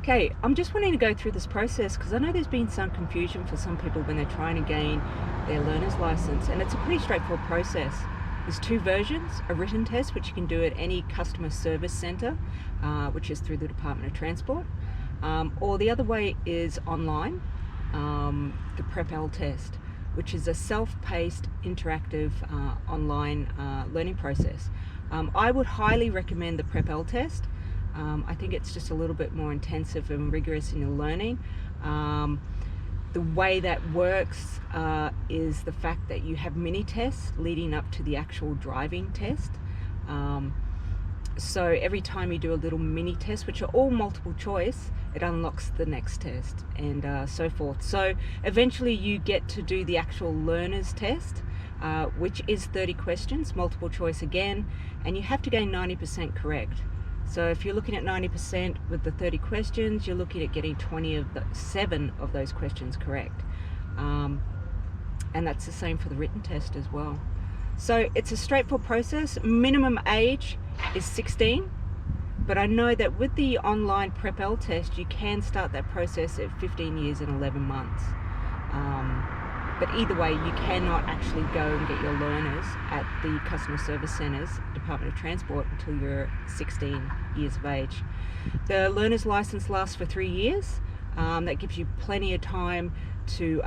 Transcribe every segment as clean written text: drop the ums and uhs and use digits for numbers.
Okay, I'm just wanting to go through this process because I know there's been some confusion for some people when they're trying to gain their learner's license, and it's a pretty straightforward process. There's two versions: a written test, which you can do at any customer service centre, which is through the Department of Transport, or the other way is online, the PrepL test, which is a self-paced, interactive online learning process. I would highly recommend the PrepL test. I think it's just a little bit more intensive and rigorous in your learning. The way that works is the fact that you have mini tests leading up to the actual driving test. So every time you do a little mini test, which are all multiple choice, it unlocks the next test, and so forth. So eventually you get to do the actual learner's test, which is 30 questions, multiple choice again, and you have to gain 90% correct. So if you're looking at 90% with the 30 questions, you're looking at getting 7 of those questions correct. And that's the same for the written test as well. So it's a straightforward process. Minimum age is 16, but I know that with the online PrepL test, you can start that process at 15 years and 11 months. But either way, you cannot actually go and get your learners at the customer service centres, Department of Transport, until you're 16 years of age. The learner's licence lasts for 3 years. That gives you plenty of time to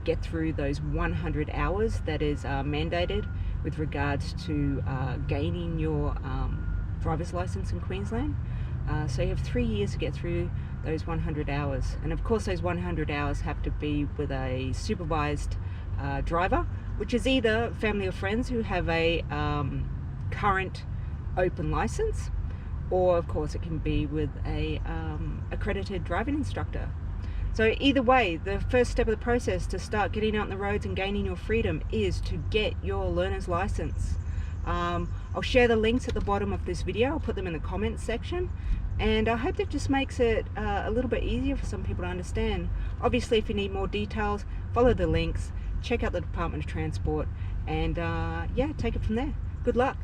get through those 100 hours that is mandated with regards to gaining your driver's licence in Queensland. So you have 3 years to get through those 100 hours. And of course those 100 hours have to be with a supervised driver, which is either family or friends who have a current open licence, or of course it can be with a accredited driving instructor. So either way, the first step of the process to start getting out on the roads and gaining your freedom is to get your learner's license. I'll share the links at the bottom of this video. I'll put them in the comments section, and I hope that just makes it a little bit easier for some people to understand. Obviously, if you need more details, follow the links, check out the Department of Transport, and yeah, take it from there. Good luck.